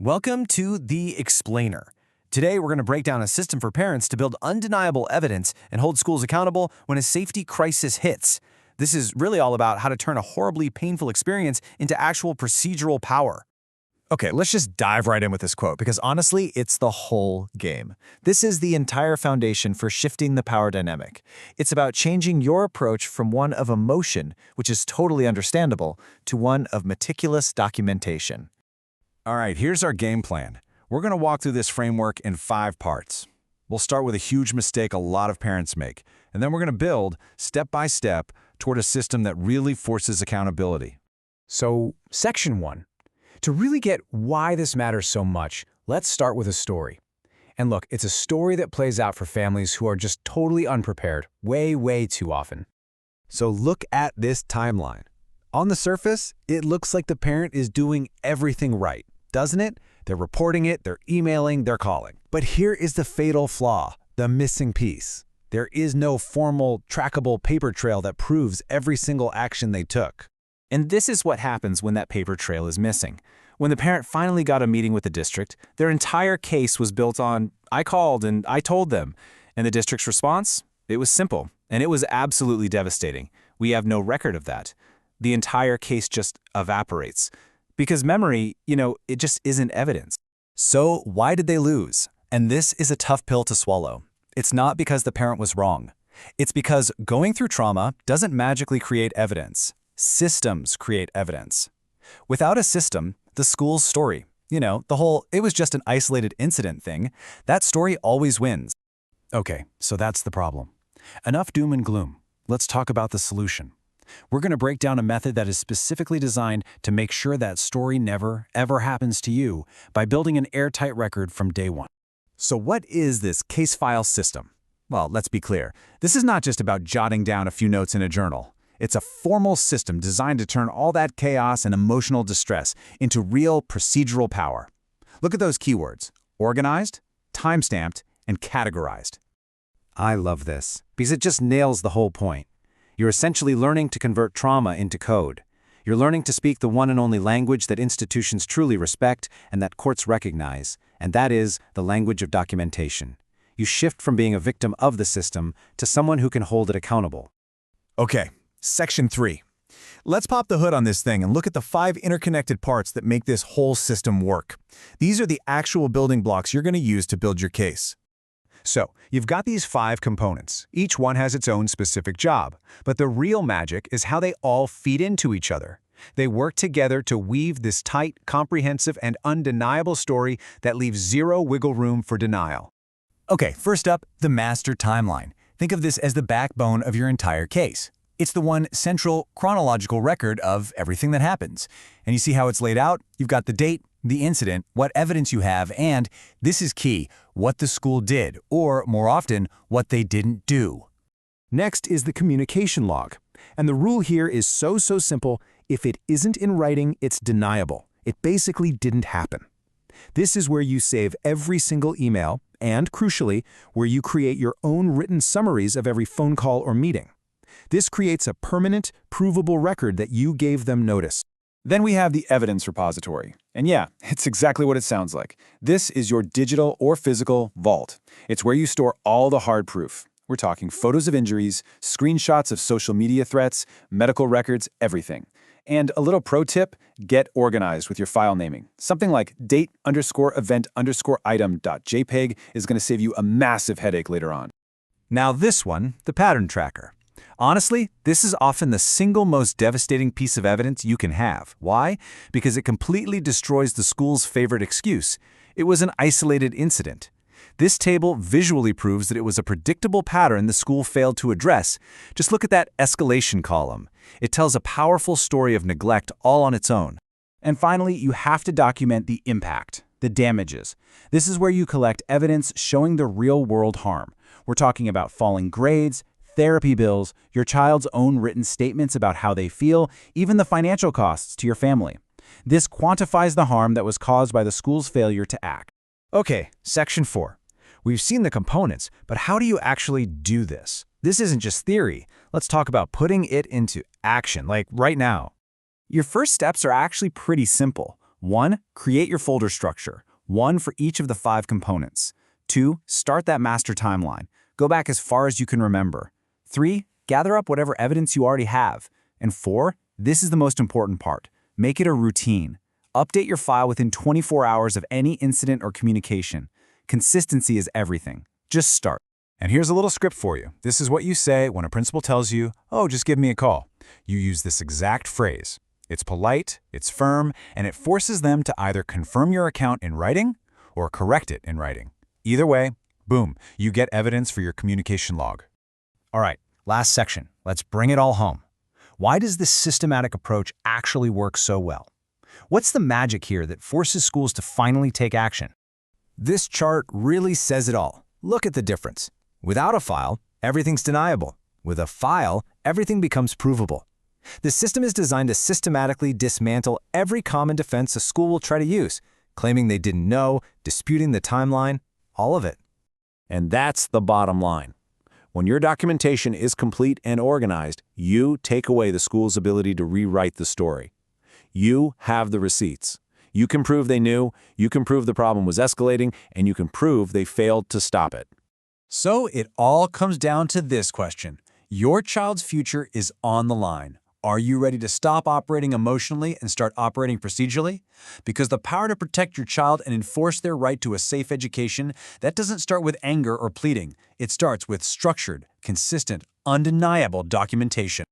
Welcome to The Explainer. Today, we're going to break down a system for parents to build undeniable evidence and hold schools accountable when a safety crisis hits. This is really all about how to turn a horribly painful experience into actual procedural power. Okay, let's just dive right in with this quote, because honestly, it's the whole game. This is the entire foundation for shifting the power dynamic. It's about changing your approach from one of emotion, which is totally understandable, to one of meticulous documentation. All right, here's our game plan. We're going to walk through this framework in 5 parts. We'll start with a huge mistake a lot of parents make, and then we're going to build, step by step, toward a system that really forces accountability. So, Section 1. To really get why this matters so much, let's start with a story. And look, it's a story that plays out for families who are just totally unprepared, way too often. So look at this timeline. On the surface, it looks like the parent is doing everything right, doesn't it? They're reporting it, they're emailing, they're calling. But here is the fatal flaw, the missing piece. There is no formal, trackable paper trail that proves every single action they took. And this is what happens when that paper trail is missing. When the parent finally got a meeting with the district, their entire case was built on, "I called and I told them." And the district's response? It was simple, and it was absolutely devastating. We have no record of that. The entire case just evaporates. Because memory, it just isn't evidence. So why did they lose? And this is a tough pill to swallow. It's not because the parent was wrong. It's because going through trauma doesn't magically create evidence. Systems create evidence. Without a system, the school's story, the whole "it was just an isolated incident" thing, that story always wins. Okay, so that's the problem. Enough doom and gloom. Let's talk about the solution. We're going to break down a method that is specifically designed to make sure that story never, ever happens to you by building an airtight record from day one. So what is this case file system? Well, let's be clear. This is not just about jotting down a few notes in a journal. It's a formal system designed to turn all that chaos and emotional distress into real procedural power. Look at those keywords: organized, timestamped, and categorized. I love this because it just nails the whole point. You're essentially learning to convert trauma into code. You're learning to speak the one and only language that institutions truly respect and that courts recognize, and that is the language of documentation. You shift from being a victim of the system to someone who can hold it accountable. Okay, Section 3. Let's pop the hood on this thing and look at the 5 interconnected parts that make this whole system work. These are the actual building blocks you're going to use to build your case. So, you've got these 5 components. Each one has its own specific job, but the real magic is how they all feed into each other. They work together to weave this tight, comprehensive, and undeniable story that leaves zero wiggle room for denial. Okay, first up, the master timeline. Think of this as the backbone of your entire case. It's the one central chronological record of everything that happens. And you see how it's laid out? You've got the date, the incident, what evidence you have, and, this is key, what the school did, or more often, what they didn't do. Next is the communication log. And the rule here is so simple: if it isn't in writing, it's deniable. It basically didn't happen. This is where you save every single email, and crucially, where you create your own written summaries of every phone call or meeting. This creates a permanent, provable record that you gave them notice. Then we have the evidence repository. And yeah, it's exactly what it sounds like. This is your digital or physical vault. It's where you store all the hard proof. We're talking photos of injuries, screenshots of social media threats, medical records, everything. And a little pro tip, get organized with your file naming. Something like date_event_item.jpg is going to save you a massive headache later on. Now this one, the pattern tracker. Honestly, this is often the single most devastating piece of evidence you can have. Why? Because it completely destroys the school's favorite excuse. It was an isolated incident. This table visually proves that it was a predictable pattern the school failed to address. Just look at that escalation column. It tells a powerful story of neglect all on its own. And finally, you have to document the impact, the damages. This is where you collect evidence showing the real-world harm. We're talking about falling grades, therapy bills, your child's own written statements about how they feel, even the financial costs to your family. This quantifies the harm that was caused by the school's failure to act. Okay, Section 4. We've seen the components, but how do you actually do this? This isn't just theory. Let's talk about putting it into action, like right now. Your first steps are actually pretty simple. 1. Create your folder structure, one for each of the 5 components. 2. Start that master timeline. Go back as far as you can remember. 3. Gather up whatever evidence you already have. And 4. This is the most important part. Make it a routine. Update your file within 24 hours of any incident or communication. Consistency is everything. Just start. And here's a little script for you. This is what you say when a principal tells you, "Oh, just give me a call." You use this exact phrase. It's polite, it's firm, and it forces them to either confirm your account in writing or correct it in writing. Either way, boom, you get evidence for your communication log. All right, last section. Let's bring it all home. Why does this systematic approach actually work so well? What's the magic here that forces schools to finally take action? This chart really says it all. Look at the difference. Without a file, everything's deniable. With a file, everything becomes provable. The system is designed to systematically dismantle every common defense a school will try to use, claiming they didn't know, disputing the timeline, all of it. And that's the bottom line. When your documentation is complete and organized, you take away the school's ability to rewrite the story. You have the receipts. You can prove they knew, you can prove the problem was escalating, and you can prove they failed to stop it. So it all comes down to this question. Your child's future is on the line. Are you ready to stop operating emotionally and start operating procedurally? Because the power to protect your child and enforce their right to a safe education, that doesn't start with anger or pleading. It starts with structured, consistent, undeniable documentation.